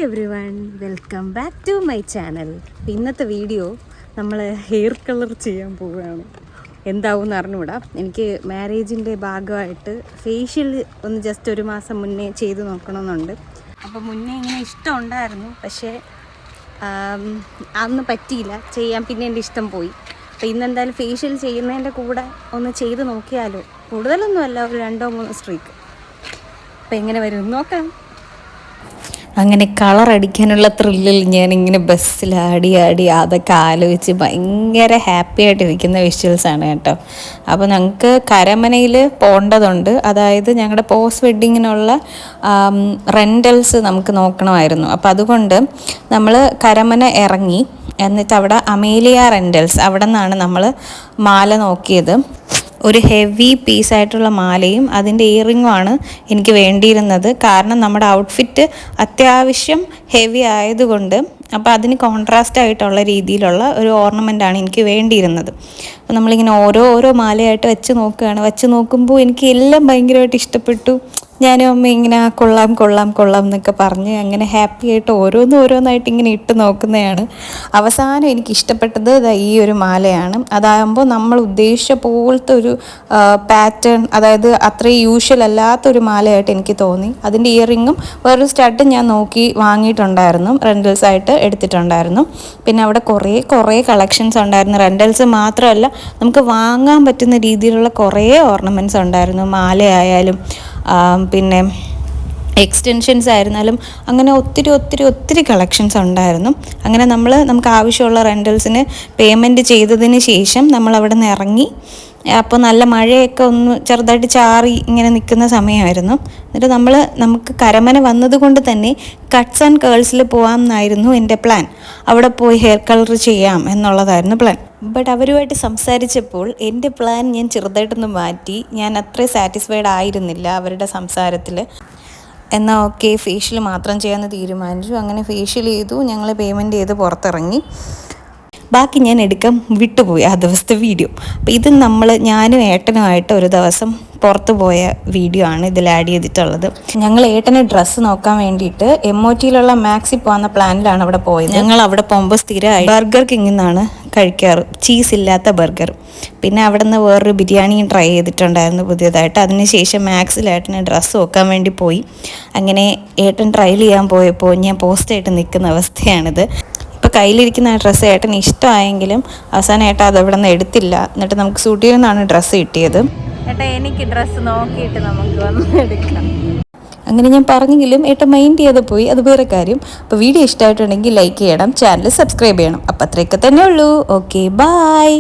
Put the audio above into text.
Every one, welcome back to my channel. ഇന്നത്തെ video നമ്മൾ hair colour ചെയ്യാൻ പോവുകയാണ്. എന്താവും അറിഞ്ഞുകൂടാ. എനിക്ക് മാരേജിൻ്റെ ഭാഗമായിട്ട് ഫേഷ്യൽ ഒന്ന് ജസ്റ്റ് ഒരു മാസം മുന്നേ ചെയ്ത് നോക്കണമെന്നുണ്ട്. അപ്പോൾ മുന്നേ ഇങ്ങനെ ഇഷ്ടമുണ്ടായിരുന്നു, പക്ഷേ അന്ന് പറ്റിയില്ല ചെയ്യാൻ. പിന്നെ എൻ്റെ ഇഷ്ടം പോയി. അപ്പോൾ ഇന്നെന്തായാലും ഫേഷ്യൽ ചെയ്യുന്നതിൻ്റെ കൂടെ ഒന്ന് ചെയ്ത് നോക്കിയാലോ. കൂടുതലൊന്നുമല്ല, ഒരു 2-3 സ്ട്രീക്ക്. അപ്പോൾ എങ്ങനെ വരും നോക്കാം. അങ്ങനെ കളർ അടിക്കാനുള്ള ത്രില്ലിൽ ഞാനിങ്ങനെ ബസ്സിൽ ആടി അതൊക്കെ ആലോചിച്ച് ഭയങ്കര ഹാപ്പി ആയിട്ടിരിക്കുന്ന വിഷ്വൽസാണ് കേട്ടോ. അപ്പോൾ ഞങ്ങൾക്ക് കരമനയിൽ പോകേണ്ടതുണ്ട്. അതായത് ഞങ്ങളുടെ പോസ്റ്റ് വെഡ്ഡിങ്ങിനുള്ള റെൻ്റൽസ് നമുക്ക് നോക്കണമായിരുന്നു. അപ്പോൾ അതുകൊണ്ട് നമ്മൾ കരമന ഇറങ്ങി, എന്നിട്ട് അവിടെ അമേലിയ റെൻ്റൽസ്, അവിടെ നിന്നാണ് നമ്മൾ മാല നോക്കിയത്. ഒരു ഹെവി പീസായിട്ടുള്ള മാലയും അതിൻ്റെ ഇയറിങ്ങുമാണ് എനിക്ക് വേണ്ടിയിരുന്നത്. കാരണം നമ്മുടെ ഔട്ട്ഫിറ്റ് അത്യാവശ്യം ഹെവി ആയതുകൊണ്ട്, അപ്പോൾ അതിന് കോൺട്രാസ്റ്റ് ആയിട്ടുള്ള രീതിയിലുള്ള ഒരു ഓർണമെൻ്റാണ് എനിക്ക് വേണ്ടിയിരുന്നത്. അപ്പോൾ നമ്മളിങ്ങനെ ഓരോ മാലയായിട്ട് വെച്ച് നോക്കുമ്പോൾ എനിക്ക് എല്ലാം ഭയങ്കരമായിട്ട് ഇഷ്ടപ്പെട്ടു. ഞാനും അമ്മ ഇങ്ങനെ കൊള്ളാം എന്നൊക്കെ പറഞ്ഞ് അങ്ങനെ ഹാപ്പി ആയിട്ട് ഓരോന്നായിട്ട് ഇങ്ങനെ ഇട്ട് നോക്കുന്നതാണ്. അവസാനം എനിക്ക് ഇഷ്ടപ്പെട്ടത് ഈ ഒരു മാലയാണ്. അതാകുമ്പോൾ നമ്മൾ ഉദ്ദേശിച്ച പോലത്തെ ഒരു പാറ്റേൺ, അതായത് അത്രയും യൂഷ്വൽ അല്ലാത്തൊരു മാലയായിട്ട് എനിക്ക് തോന്നി. അതിൻ്റെ ഇയറിങ്ങും വേറൊരു സ്റ്റഡും ഞാൻ നോക്കി വാങ്ങിയിട്ടുണ്ടായിരുന്നു, റെൻ്റൽസ് ആയിട്ട് എടുത്തിട്ടുണ്ടായിരുന്നു. പിന്നെ അവിടെ കുറേ കളക്ഷൻസ് ഉണ്ടായിരുന്നു. റെൻ്റൽസ് മാത്രമല്ല, നമുക്ക് വാങ്ങാൻ പറ്റുന്ന രീതിയിലുള്ള കുറേ ഓർണമെൻറ്റ്സ് ഉണ്ടായിരുന്നു. മാലയായാലും പിന്നെ എക്സ്റ്റൻഷൻസ് ആയിരുന്നാലും അങ്ങനെ ഒത്തിരി കളക്ഷൻസ് ഉണ്ടായിരുന്നു. അങ്ങനെ നമുക്ക് ആവശ്യമുള്ള റെൻ്റൽസിന് പേയ്മെൻറ്റ് ചെയ്തതിന് ശേഷം നമ്മൾ അവിടെ നിന്ന് ഇറങ്ങി. അപ്പോൾ നല്ല മഴയൊക്കെ ഒന്ന് ചെറുതായിട്ട് ചാറി ഇങ്ങനെ നിൽക്കുന്ന സമയമായിരുന്നു. എന്നിട്ട് നമുക്ക് കരമന വന്നതുകൊണ്ട് തന്നെ കട്ട്സ് ആൻഡ് കേൾസിൽ പോകാമെന്നായിരുന്നു എൻ്റെ പ്ലാൻ. അവിടെ പോയി ഹെയർ കളർ ചെയ്യാം എന്നുള്ളതായിരുന്നു പ്ലാൻ. ബട്ട് അവരുമായിട്ട് സംസാരിച്ചപ്പോൾ എൻ്റെ പ്ലാൻ ഞാൻ ചെറുതായിട്ടൊന്ന് മാറ്റി. ഞാൻ അത്ര സാറ്റിസ്ഫൈഡ് ആയിരുന്നില്ല അവരുടെ സംസാരത്തിൽ. എന്നാൽ ഓക്കെ, ഫേഷ്യൽ മാത്രം ചെയ്യാമെന്ന് തീരുമാനിച്ചു. അങ്ങനെ ഫേഷ്യൽ ചെയ്തു, ഞങ്ങൾ പേയ്മെൻറ്റ് ചെയ്ത് പുറത്തിറങ്ങി. ബാക്കി ഞാൻ എടുക്കാൻ വിട്ടുപോയി ആ ദിവസത്തെ വീഡിയോ. അപ്പോൾ ഇത് ഞാനും ഏട്ടനുമായിട്ട് ഒരു ദിവസം പുറത്ത് പോയ വീഡിയോ ആണ് ഇതിൽ ആഡ് ചെയ്തിട്ടുള്ളത്. ഞങ്ങൾ ഏട്ടന് ഡ്രസ്സ് നോക്കാൻ വേണ്ടിയിട്ട് MOTയിലുള്ള മാക്സി പോകുന്ന പ്ലാനിലാണ് അവിടെ പോയത്. ഞങ്ങൾ അവിടെ പോകുമ്പോൾ സ്ഥിരമായി ബർഗർ കിങ്ങിൽ നിന്നാണ് കഴിക്കാറ്, ചീസ് ഇല്ലാത്ത ബർഗർ. പിന്നെ അവിടെ നിന്ന് വേറൊരു ബിരിയാണിയും ട്രൈ ചെയ്തിട്ടുണ്ടായിരുന്നു പുതിയതായിട്ട്. അതിനുശേഷം മാക്സിൽ ഏട്ടന് ഡ്രസ്സ് നോക്കാൻ വേണ്ടി പോയി. അങ്ങനെ ഏട്ടൻ ട്രയൽ ചെയ്യാൻ പോയപ്പോൾ ഞാൻ പോസ്റ്റായിട്ട് നിൽക്കുന്ന അവസ്ഥയാണിത്. ഇപ്പോൾ കയ്യിലിരിക്കുന്ന ആ ഡ്രസ്സ് ഏട്ടന് ഇഷ്ടമായെങ്കിലും അവസാനം ഏട്ടൻ അതവിടെ നിന്ന് എടുത്തില്ല. എന്നിട്ട് നമുക്ക് സ്റ്റുഡിയോയിൽ നിന്നാണ് ഡ്രസ്സ് കിട്ടിയത്. ഏട്ടാ, എനിക്ക് ഡ്രസ്സ് നോക്കിയിട്ട് നമുക്ക് വന്ന് എടുക്കാം. അങ്ങനെ ഞാൻ പറഞ്ഞെങ്കിലും ഏട്ടൻ മൈൻഡ് ചെയ്ത് പോയി, അത് വേറെ കാര്യം. അപ്പോൾ വീഡിയോ ഇഷ്ടമായിട്ടുണ്ടെങ്കിൽ ലൈക്ക് ചെയ്യണം, ചാനൽ സബ്സ്ക്രൈബ് ചെയ്യണം. അപ്പോൾ അത്രയൊക്കെ തന്നെ ഉള്ളൂ. Okay, by.